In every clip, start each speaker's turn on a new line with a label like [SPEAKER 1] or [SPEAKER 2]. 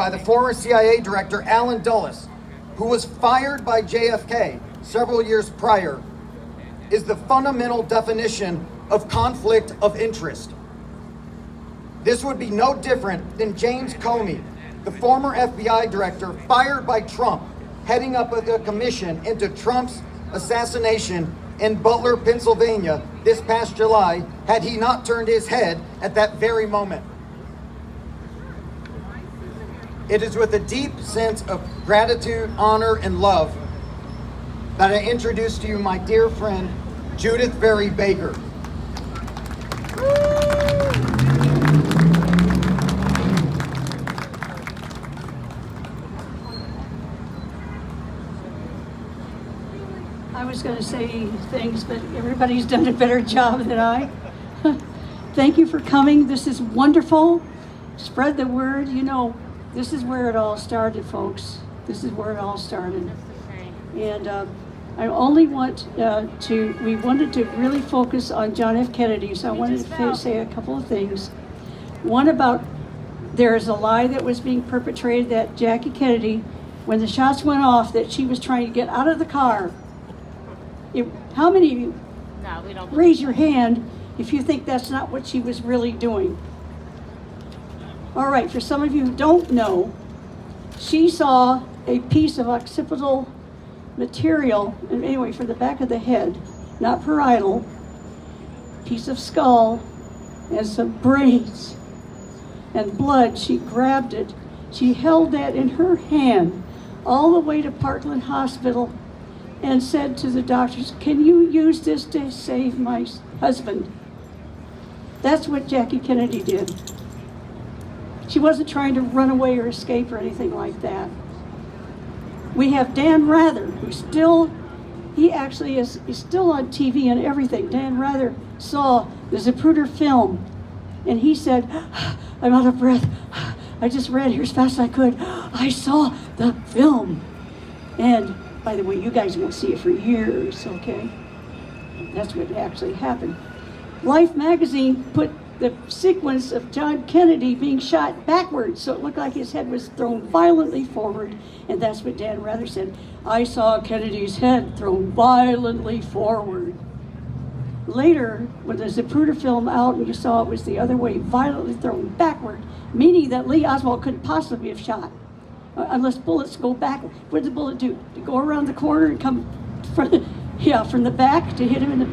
[SPEAKER 1] by the former CIA director Allen Dulles, who was fired by JFK several years prior, is the fundamental definition of conflict of interest. This would be no different than James Comey, the former FBI director fired by Trump, heading up a commission into Trump's assassination in Butler, Pennsylvania this past July, had he not turned his head at that very moment. It is with a deep sense of gratitude, honor, and love that I introduce to you my dear friend, Judith Berry Baker.
[SPEAKER 2] I was going to say things, but everybody's done a better job than I. Thank you for coming. This is wonderful. Spread the word. You know, this is where it all started, folks. This is where it all started. And I only want we wanted to really focus on John F. Kennedy, so I wanted to say a couple of things. One about there is a lie that was being perpetrated that Jackie Kennedy, when the shots went off, that she was trying to get out of the car. How many of you
[SPEAKER 3] we don't
[SPEAKER 2] raise your hand if you think that's not what she was really doing? All right, for some of you who don't know, she saw a piece of occipital material, and anyway, for the back of the head, not parietal, piece of skull, and some brains and blood. She grabbed it. She held that in her hand all the way to Parkland Hospital and said to the doctors, "Can you use this to save my husband?" That's what Jackie Kennedy did. She wasn't trying to run away or escape or anything like that. We have Dan Rather, who he actually is still on TV and everything. Dan Rather saw the Zapruder film, and he said, "I'm out of breath. I just ran here as fast as I could. I saw the film." And by the way, you guys won't see it for years, okay? That's what actually happened. Life magazine put the sequence of John Kennedy being shot backwards, so it looked like his head was thrown violently forward, and that's what Dan Rather said. "I saw Kennedy's head thrown violently forward." Later, when the Zapruder film out and you saw it was the other way, violently thrown backward, meaning that Lee Oswald couldn't possibly have shot. Unless bullets go back. What did the bullet do? To go around the corner and come from the back to hit him in the...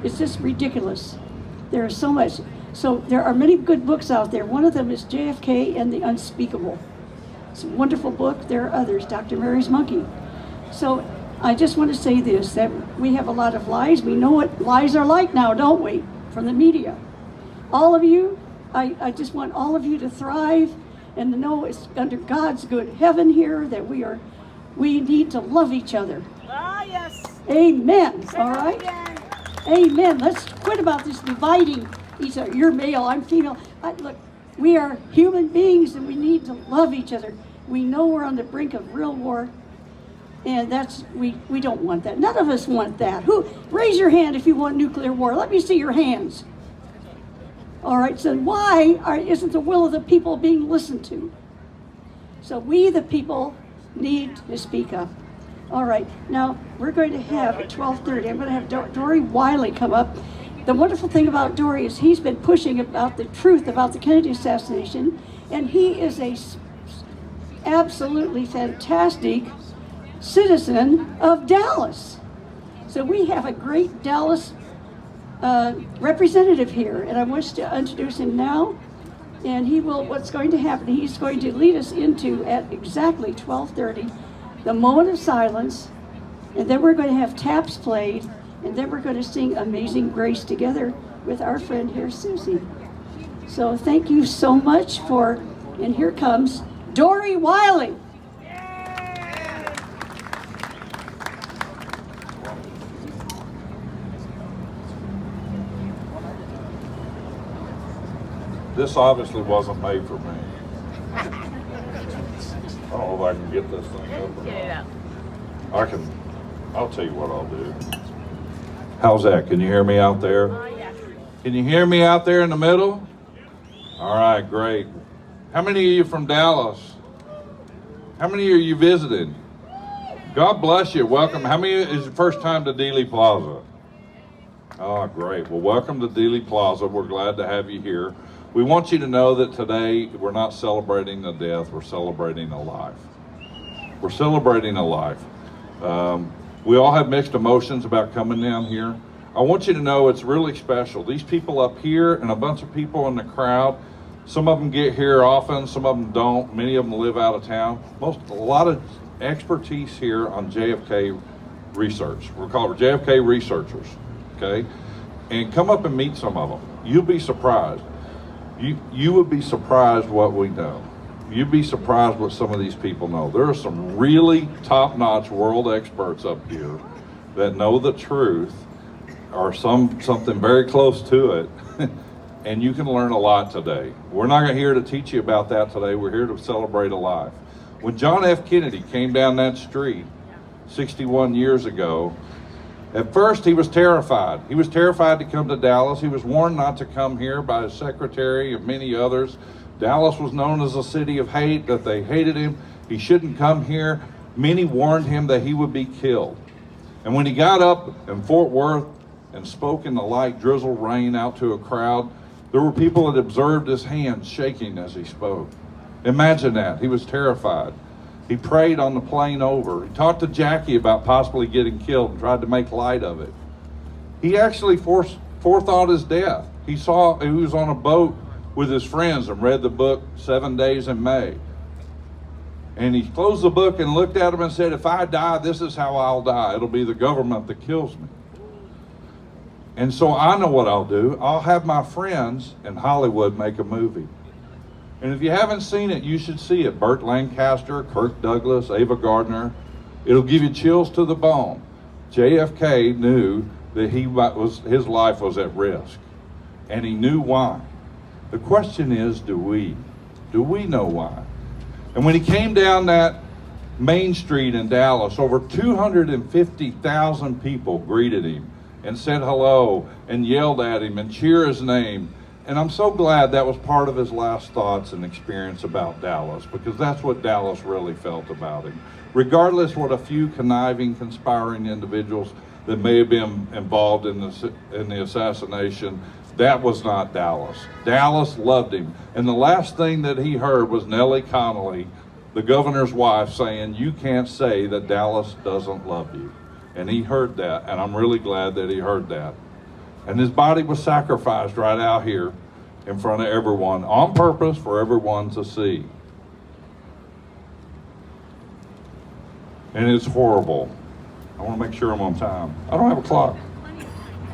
[SPEAKER 2] It's just ridiculous. There is so much. So there are many good books out there. One of them is JFK and the Unspeakable. It's a wonderful book. There are others. Dr. Mary's Monkey. So I just want to say this, that we have a lot of lies. We know what lies are like now, don't we? From the media. All of you, I just want all of you to thrive and to know it's under God's good heaven here that we need to love each other.
[SPEAKER 3] Ah, yes.
[SPEAKER 2] Amen. All right? Amen. Let's quit about this dividing each other. You're male, I'm female. Look, we are human beings and we need to love each other. We know we're on the brink of real war, and we don't want that. None of us want that. Raise your hand if you want nuclear war. Let me see your hands. All right, so why isn't the will of the people being listened to? So we, the people, need to speak up. All right, now we're going to have at 12:30, I'm going to have Dory Wiley come up. The wonderful thing about Dory is he's been pushing about the truth about the Kennedy assassination, and he is a absolutely fantastic citizen of Dallas. So we have a great Dallas representative here, and I wish to introduce him now. And what's going to happen, he's going to lead us into, at exactly 12:30, the moment of silence, and then we're going to have taps played, and then we're going to sing Amazing Grace together with our friend here, Susie. So thank you so much and here comes Dory Wiley.
[SPEAKER 4] This obviously wasn't made for me. I don't know if I can get this thing up or
[SPEAKER 3] Get it
[SPEAKER 4] not.
[SPEAKER 3] up.
[SPEAKER 4] I'll tell you what I'll do. How's that? Can you hear me out there?
[SPEAKER 3] Yeah.
[SPEAKER 4] Can you hear me out there in the middle? All right, great. How many of you from Dallas? How many are you visiting? God bless you. Welcome. How many is your first time to Dealey Plaza? Oh, great. Well, welcome to Dealey Plaza. We're glad to have you here. We want you to know that today we're not celebrating a death, we're celebrating a life. We're celebrating a life. We all have mixed emotions about coming down here. I want you to know it's really special. These people up here and a bunch of people in the crowd, some of them get here often, some of them don't. Many of them live out of town. A lot of expertise here on JFK research. We're called JFK researchers, okay? And come up and meet some of them. You'll be surprised. You would be surprised what we know. You'd be surprised what some of these people know. There are some really top-notch world experts up here that know the truth, or something very close to it, and you can learn a lot today. We're not here to teach you about that today. We're here to celebrate a life. When John F. Kennedy came down that street 61 years ago, at first he was terrified. He was terrified to come to Dallas. He was warned not to come here by his secretary and many others. Dallas was known as a city of hate, that they hated him. He shouldn't come here. Many warned him that he would be killed. And when he got up in Fort Worth and spoke in the light drizzle rain out to a crowd, there were people that observed his hands shaking as he spoke. Imagine that. He was terrified. He prayed on the plane over. He talked to Jackie about possibly getting killed and tried to make light of it. He actually forethought his death. He was on a boat with his friends and read the book 7 Days in May. And he closed the book and looked at him and said, if I die, this is how I'll die. It'll be the government that kills me. And so I know what I'll do. I'll have my friends in Hollywood make a movie. And if you haven't seen it, you should see it. Burt Lancaster, Kirk Douglas, Ava Gardner. It'll give you chills to the bone. JFK knew that his life was at risk, and he knew why. The question is, do we? Do we know why? And when he came down that Main Street in Dallas, over 250,000 people greeted him and said hello and yelled at him and cheered his name. And I'm so glad that was part of his last thoughts and experience about Dallas, because that's what Dallas really felt about him. Regardless what a few conniving, conspiring individuals that may have been involved in the assassination, that was not Dallas. Dallas loved him. And the last thing that he heard was Nellie Connolly, the governor's wife, saying, you can't say that Dallas doesn't love you. And he heard that, and I'm really glad that he heard that. And his body was sacrificed right out here in front of everyone, on purpose for everyone to see. And it's horrible. I want to make sure I'm on time. I don't have a clock.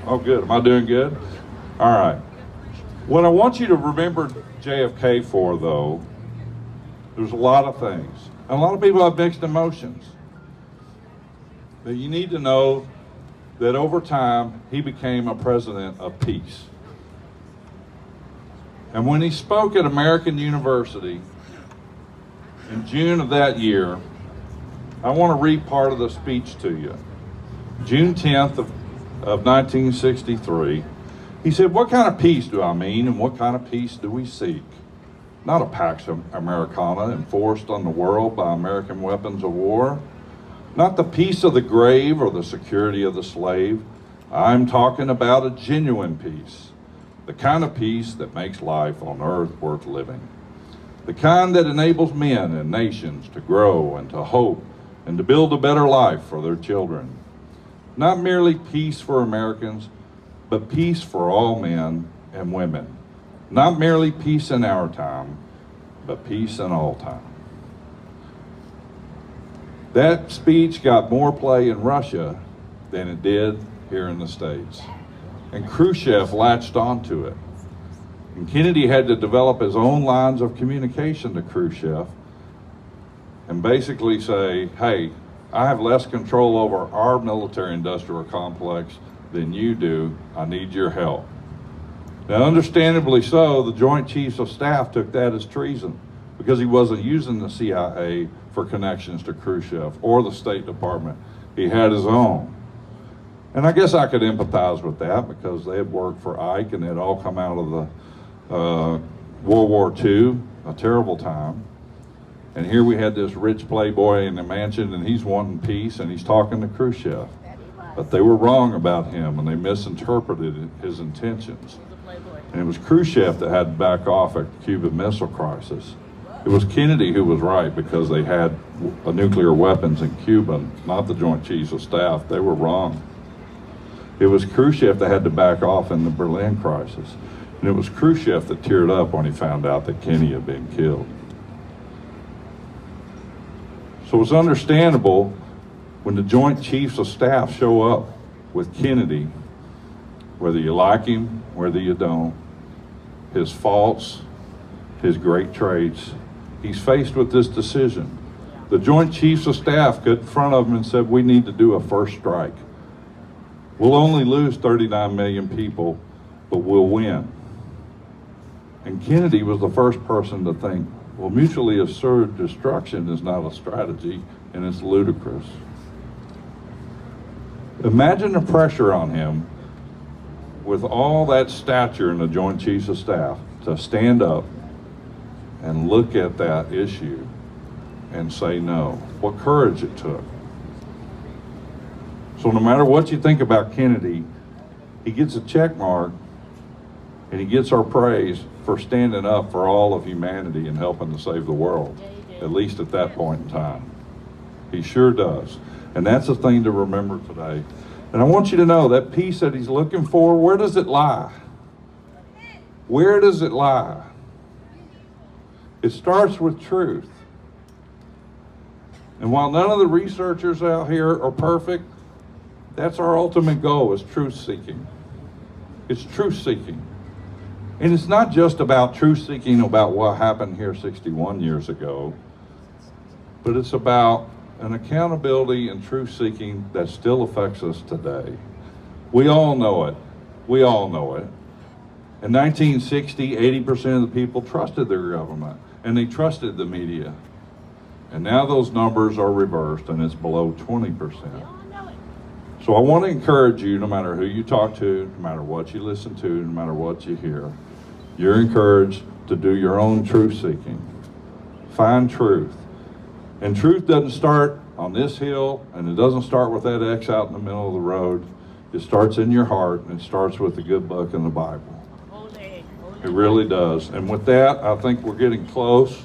[SPEAKER 4] Oh, good. Am I doing good? All right. What I want you to remember JFK for, though, there's a lot of things. And a lot of people have mixed emotions. But you need to know that over time, he became a president of peace. And when he spoke at American University in June of that year, I want to read part of the speech to you. June 10th of 1963, he said, what kind of peace do I mean, and what kind of peace do we seek? Not a Pax Americana enforced on the world by American weapons of war. Not the peace of the grave or the security of the slave. I'm talking about a genuine peace. The kind of peace that makes life on earth worth living. The kind that enables men and nations to grow and to hope and to build a better life for their children. Not merely peace for Americans, but peace for all men and women. Not merely peace in our time, but peace in all time. That speech got more play in Russia than it did here in the States. And Khrushchev latched onto it. And Kennedy had to develop his own lines of communication to Khrushchev and basically say, hey, I have less control over our military-industrial complex than you do. I need your help. Now, understandably so, the Joint Chiefs of Staff took that as treason because he wasn't using the CIA for connections to Khrushchev or the State Department. He had his own. And I guess I could empathize with that because they had worked for Ike and they had all come out of the World War II, a terrible time. And here we had this rich playboy in the mansion, and he's wanting peace, and he's talking to Khrushchev. But they were wrong about him, and they misinterpreted his intentions. And it was Khrushchev that had to back off at the Cuban Missile Crisis. It was Kennedy who was right, because they had nuclear weapons in Cuba, not the Joint Chiefs of Staff. They were wrong. It was Khrushchev that had to back off in the Berlin crisis. And it was Khrushchev that teared up when he found out that Kennedy had been killed. So it's understandable when the Joint Chiefs of Staff show up with Kennedy, whether you like him, whether you don't, his faults, his great traits, he's faced with this decision. The Joint Chiefs of Staff got in front of him and said, we need to do a first strike. We'll only lose 39 million people, but we'll win. And Kennedy was the first person to think, well, mutually assured destruction is not a strategy, and it's ludicrous. Imagine the pressure on him with all that stature in the Joint Chiefs of Staff to stand up and look at that issue and say no. What courage it took. So no matter what you think about Kennedy, he gets a check mark, and he gets our praise for standing up for all of humanity and helping to save the world, at least at that point in time. He sure does. And that's the thing to remember today. And I want you to know that peace that he's looking for, where does it lie? Where does it lie? It starts with truth. And while none of the researchers out here are perfect, that's our ultimate goal, is truth seeking. It's truth seeking. And it's not just about truth seeking about what happened here 61 years ago, but it's about an accountability and truth seeking that still affects us today. We all know it. We all know it. In 1960, 80% of the people trusted their government, and they trusted the media. And now those numbers are reversed, and it's below 20%. So I want to encourage you, no matter who you talk to, no matter what you listen to, no matter what you hear, you're encouraged to do your own truth seeking. Find truth. And truth doesn't start on this hill, and it doesn't start with that X out in the middle of the road. It starts in your heart, and it starts with the good book in the Bible. It really does. And with that, I think we're getting close.